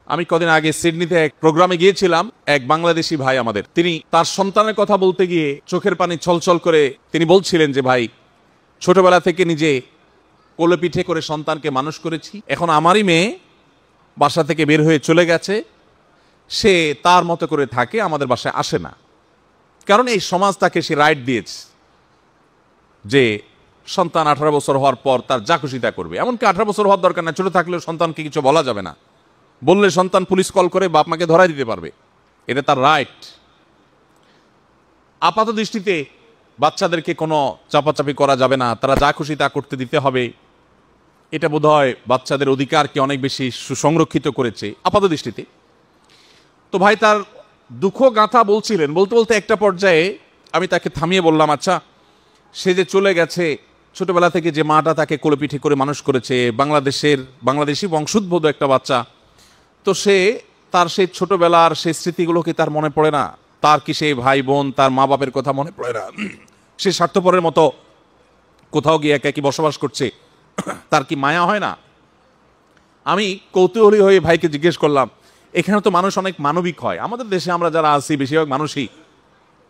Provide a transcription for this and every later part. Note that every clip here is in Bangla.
আমি কদিন আগে সিডনিতে এক প্রোগ্রামে গিয়েছিলাম। এক বাংলাদেশি ভাই আমাদের, তিনি তার সন্তানের কথা বলতে গিয়ে চোখের পানি ছলছল করে তিনি বলছিলেন যে ভাই, ছোটবেলা থেকে নিজে কোলে পিঠে করে সন্তানকে মানুষ করেছি, এখন আমারই মেয়ে বাসা থেকে বের হয়ে চলে গেছে, সে তার মতো করে থাকে, আমাদের বাসায় আসে না, কারণ এই সমাজ তাকে সে রাইট দিয়েছে যে সন্তান 18 বছর হওয়ার পর তার যা খুশি তা করবে। এমনকি 18 বছর হওয়ার দরকার না, ছোট থাকলেও সন্তানকে কিছু বলা যাবে না, বললে সন্তান পুলিশ কল করে বাপ মাকে ধরাই দিতে পারবে, এটা তার রাইট। আপাত দৃষ্টিতে বাচ্চাদেরকে কোনো চাপাচাপি করা যাবে না, তারা যা খুশি তা করতে দিতে হবে, এটা বোধহয় বাচ্চাদের অধিকারকে অনেক বেশি সুসংরক্ষিত করেছে আপাত দৃষ্টিতে। তো ভাই তার দুঃখ গাঁথা বলছিলেন, বলতে বলতে একটা পর্যায়ে আমি তাকে থামিয়ে বললাম, আচ্ছা সে যে চলে গেছে, ছোটবেলা থেকে যে মাটা তাকে কোলে পিঠে করে মানুষ করেছে, বাংলাদেশি বংশোদ্ভূত একটা বাচ্চা, তো সে তার সেই ছোটবেলার সেই স্মৃতিগুলোকে তার মনে পড়ে না? তার কি সেই ভাই বোন, তার মা বাপের কথা মনে পড়ে না? সে স্বার্থপরের মতো কোথাও গিয়ে একা একই বসবাস করছে, তার কি মায়া হয় না? আমি কৌতূহলী হয়ে ভাইকে জিজ্ঞেস করলাম, এখানে তো মানুষ অনেক মানবিক হয়, আমাদের দেশে আমরা যারা আছি বেশিরভাগ মানুষই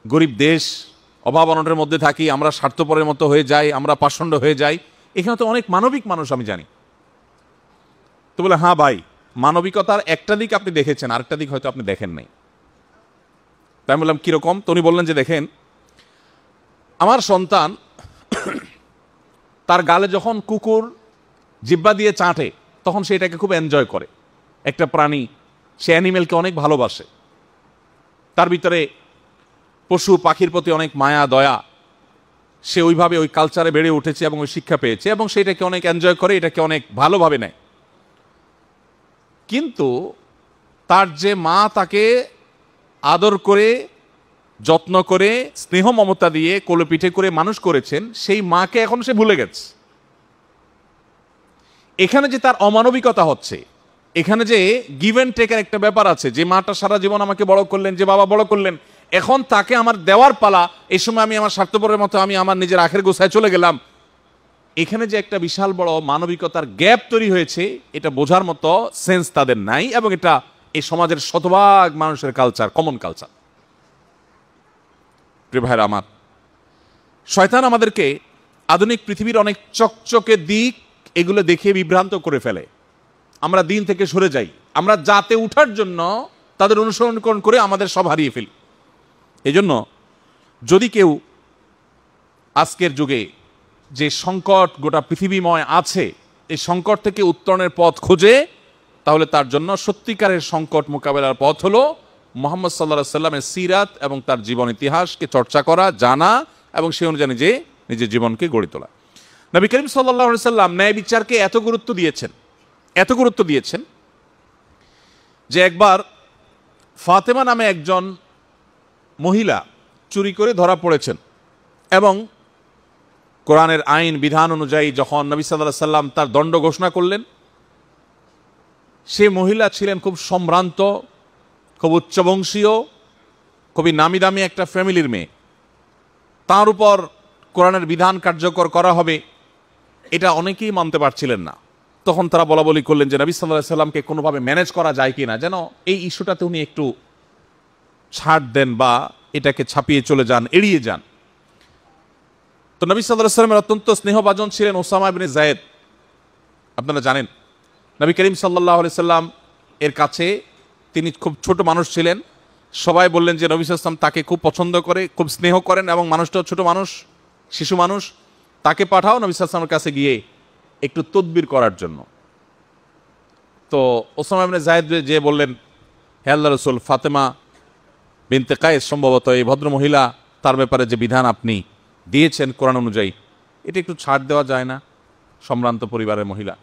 গরিব দেশ, অভাব অনটনের মধ্যে থাকি, আমরা স্বার্থপরের মতো হয়ে যাই, আমরা পাষণ্ড হয়ে যাই, এখানে তো অনেক মানবিক মানুষ আমি জানি। তো বলে, হ্যাঁ ভাই, মানবিকতার একটা দিক আপনি দেখেছেন, আরেকটা দিক হয়তো আপনি দেখেন নাই। তাই আমি বললাম কিরকম? তো উনি বললেন যে দেখেন, আমার সন্তান তার গালে যখন কুকুর জিব্বা দিয়ে চাটে তখন সে এটাকে খুব এনজয় করে। একটা প্রাণী, সে অ্যানিমেলকে অনেক ভালোবাসে, তার ভিতরে পশু পাখির প্রতি অনেক মায়া দয়া, সে ওইভাবে ওই কালচারে বেড়ে উঠেছে এবং ওই শিক্ষা পেয়েছে এবং সেটাকে অনেক এনজয় করে, এটাকে অনেক ভালোভাবে নেয়। কিন্তু তার যে মা তাকে আদর করে, যত্ন করে, স্নেহ মমতা দিয়ে কোলে পিঠে করে মানুষ করেছেন, সেই মাকে এখন সে ভুলে গেছে। এখানে যে তার অমানবিকতা হচ্ছে, এখানে যে গিভ অ্যান্ড টেকের একটা ব্যাপার আছে, যে মাটা সারা জীবন আমাকে বড় করলেন, যে বাবা বড় করলেন, এখন তাকে আমার দেওয়ার পালা, এই সময় আমি আমার স্বার্থপরের মতো আমি আমার নিজের আখের গোছায় চলে গেলাম। এখানে যে একটা বিশাল বড় মানবিকতার গ্যাপ তৈরি হয়েছে, এটা বোঝার মতো সেন্স তাদের নাই, এবং এটা এই সমাজের শতভাগ মানুষের কালচার, কমন কালচার। প্রিয় ভাইরা আমার, শয়তান আমাদেরকে আধুনিক পৃথিবীর অনেক চকচকে দিক এগুলো দেখে বিভ্রান্ত করে ফেলে, আমরা দিন থেকে সরে যাই, আমরা জাতে উঠার জন্য তাদের অনুসরণ করে আমাদের সব হারিয়ে ফেলি। এই জন্য যদি কেউ আজকের যুগে যে সংকট গোটা পৃথিবীময় আছে, এই সংকট থেকে উত্তরণের পথ খোঁজে, তাহলে তার জন্য সত্যিকারের সংকট মোকাবেলার পথ হলো মুহাম্মদ সাল্লাল্লাহু আলাইহি সাল্লামের সিরাত এবং তার জীবন ইতিহাসকে চর্চা করা, জানা এবং সে অনুযায়ী নিজের জীবনকে গড়ে তোলা। নবী করিম সাল্লাল্লাহু আলাইহি সাল্লাম ন্যায় বিচারকে এত গুরুত্ব দিয়েছেন যে একবার ফাতেমা নামে একজন মহিলা চুরি করে ধরা পড়েছেন, এবং কোরআনের আইন বিধান অনুযায়ী যখন নবী সাল্লাল্লাহু আলাইহি সাল্লাম তার দণ্ড ঘোষণা করলেন, সে মহিলা ছিলেন খুব সম্ভ্রান্ত, খুব উচ্চবংশীয়, খুবই নামি দামি একটা ফ্যামিলির মেয়ে। তার উপর কোরআনের বিধান কার্যকর করা হবে, এটা অনেকেই মানতে পারছিলেন না। তখন তারা বলাবলি করলেন যে নবী সাল্লাল্লাহু আলাইহি সাল্লামকে কোনোভাবে ম্যানেজ করা যায় কিনা, যেন এই ইস্যুটাতে উনি একটু ছাড় দেন বা এটাকে ছাপিয়ে চলে যান, এড়িয়ে যান। তো নবী সাল্লাল্লাহু আলাইহি সাল্লামের অত্যন্ত স্নেহভাজন ছিলেন ওসামা ইবনে যায়েদ। আপনারা জানেন নবী করিম সাল্লাল্লাহু আলাইহি সাল্লাম এর কাছে, তিনি খুব ছোট মানুষ ছিলেন, সবাই বললেন যে নবী সাল্লাল্লাহু আলাইহি সাল্লাম তাকে খুব পছন্দ করে, খুব স্নেহ করেন, এবং মানুষটাও ছোট মানুষ, শিশু মানুষ, তাকে পাঠাও নবী সাল্লাল্লাহু আলাইহি সাল্লামের কাছে গিয়ে একটু তদবির করার জন্য। তো ওসামা ইবনে যায়েদ যে বললেন, হে আল্লাহর রাসূল, ফাতেমা বিনতে কায়েস সম্ভবত এই ভদ্র মহিলা, তার ব্যাপারে যে বিধান আপনি দিয়েছেন কোরআন অনুযায়ী, এটা একটু ছাড় দেওয়া যায় না? সম্ভ্রান্ত পরিবারের মহিলা।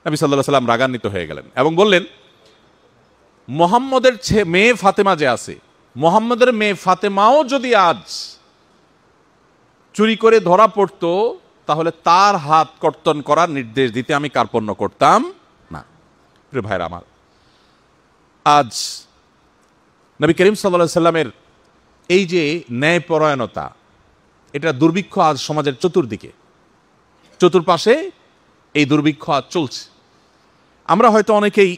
নবী সাল্লাল্লাহু আলাইহি সাল্লাম রাগান্বিত হয়ে গেলেন এবং বললেন, মুহাম্মদের মেয়ে ফাতেমা যে আছে, মুহাম্মদের মেয়ে ফাতেমাও যদি আজ চুরি করে ধরা পড়তো, তাহলে তার হাত কর্তন করার নির্দেশ দিতে আমি কার্পণ্য করতাম না। প্রিয় ভাইরা আমার, আজ নবী করিম সাল্লাল্লাহু আলাইহি সাল্লামের এই যে ন্যায়পরায়ণতা, এটা দুর্ভিক্ষ আজ সমাজের চতুর্পাশে এই দুর্ভিক্ষ আজ চলছে। আমরা হয়তো অনেকেই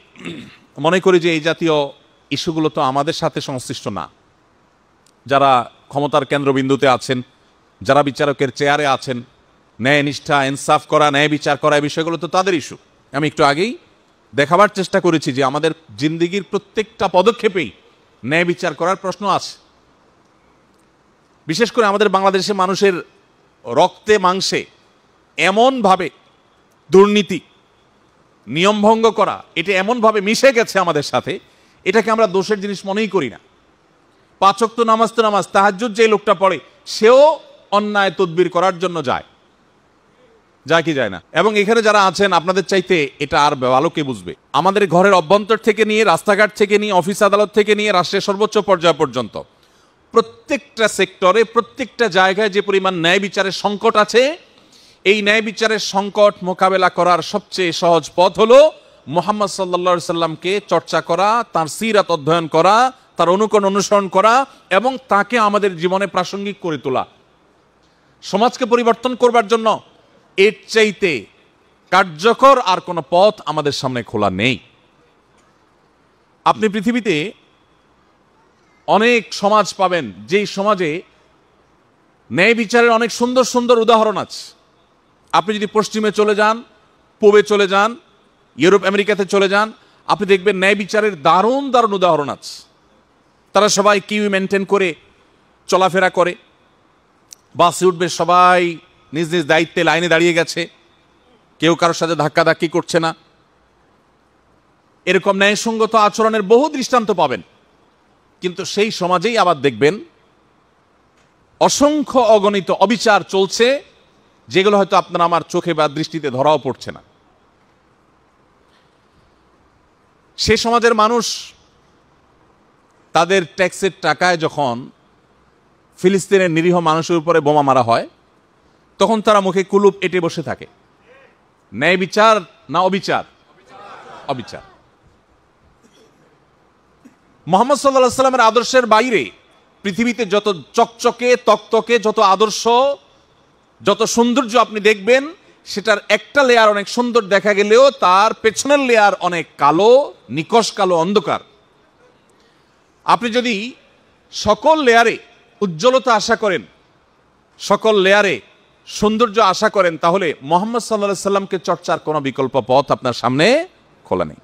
মনে করি যে এই জাতীয় ইস্যুগুলো তো আমাদের সাথে সংশ্লিষ্ট না। যারা ক্ষমতার কেন্দ্রবিন্দুতে আছেন, যারা বিচারকের চেয়ারে আছেন, ন্যায় নিষ্ঠা ইনসাফ করা, ন্যায় বিচার করা, এই বিষয়গুলো তো তাদের ইস্যু। আমি একটু আগেই দেখাবার চেষ্টা করেছি যে আমাদের জিন্দিগির প্রত্যেকটা পদক্ষেপেই ন্যায় বিচার করার প্রশ্ন আছে। বিশেষ করে আমাদের বাংলাদেশে মানুষের রক্তে মাংসে এমনভাবে দুর্নীতি, নিয়মভঙ্গ করা, এটা এমনভাবে মিশে গেছে আমাদের সাথে, এটাকে আমরা দোষের জিনিস মনেই করি না। 5 ওয়াক্ত নামাজ তো নামাজ, তাহাজ্জুদ যে লোকটা পড়ে সেও অন্যায় তদবির করার জন্য যায় কি যায় না? এবং এখানে যারা আছেন আপনাদের চাইতে এটা আর ভালো কে বুঝবে। আমাদের ঘরের অভ্যন্তর থেকে নিয়ে, রাস্তাঘাট থেকে নিয়ে, অফিস আদালত থেকে নিয়ে রাষ্ট্রের সর্বোচ্চ পর্যায় পর্যন্ত প্রত্যেকটা সেক্টরে, প্রত্যেকটা জায়গায় যে পরিমাণ ন্যায় বিচারের সংকট আছে, এই ন্যায় বিচারের সংকট মোকাবেলা করার সবচেয়ে সহজ পথ হলো মুহাম্মদ সাল্লাল্লাহু আলাইহি সাল্লামকে চর্চা করা, তার সিরাত অধ্যয়ন করা, তার অনুকরণ অনুসরণ করা এবং তাকে আমাদের জীবনে প্রাসঙ্গিক করে তোলা। সমাজকে পরিবর্তন করবার জন্য এর চাইতে কার্যকর আর কোনো পথ আমাদের সামনে খোলা নেই। আপনি পৃথিবীতে অনেক সমাজ পাবেন যেই সমাজে ন্যায় বিচারের অনেক সুন্দর সুন্দর উদাহরণ আছে। আপনি যদি পশ্চিমে চলে যান, পূবে চলে যান, ইউরোপ আমেরিকাতে চলে যান, আপনি দেখবেন ন্যায় বিচারের দারুণ দারুণ উদাহরণ আছে। তারা সবাই কিউ মেনটেন করে চলাফেরা করে, বাসে উঠবে সবাই নিজ নিজ দায়িত্বে লাইনে দাঁড়িয়ে গেছে, কেউ কারোর সাথে ধাক্কাধাক্কি করছে না। এরকম ন্যায়সঙ্গত আচরণের বহু দৃষ্টান্ত পাবেন। কিন্তু সেই সমাজেই আবার দেখবেন অসংখ্য অগণিত অবিচার চলছে, যেগুলো হয়তো আপনার আমার চোখে বা দৃষ্টিতে ধরাও পড়ছে না। সে সমাজের মানুষ তাদের ট্যাক্সের টাকায় যখন ফিলিস্তিনের নিরীহ মানুষের উপরে বোমা মারা হয়, তখন তারা মুখে কুলুপ এঁটে বসে থাকে। ন্যায় বিচার না অবিচার? অবিচার। মুহাম্মদ সাল্লাল্লাহু আলাইহি সাল্লামের আদর্শের বাইরে পৃথিবীতে যত চকচকে তকতকে, যত আদর্শ, যত সৌন্দর্য আপনি দেখবেন, সেটার একটা লেয়ার অনেক সুন্দর দেখা গেলেও তার পেছনের লেয়ার অনেক কালো, নিকষ কালো, অন্ধকার। আপনি যদি সকল লেয়ারে উজ্জ্বলতা আশা করেন, সকল লেয়ারে সৌন্দর্য আশা করেন, তাহলে মুহাম্মদ সাল্লাল্লাহু আলাইহি সাল্লামকে চর্চার কোনো বিকল্প পথ আপনার সামনে খোলা নেই।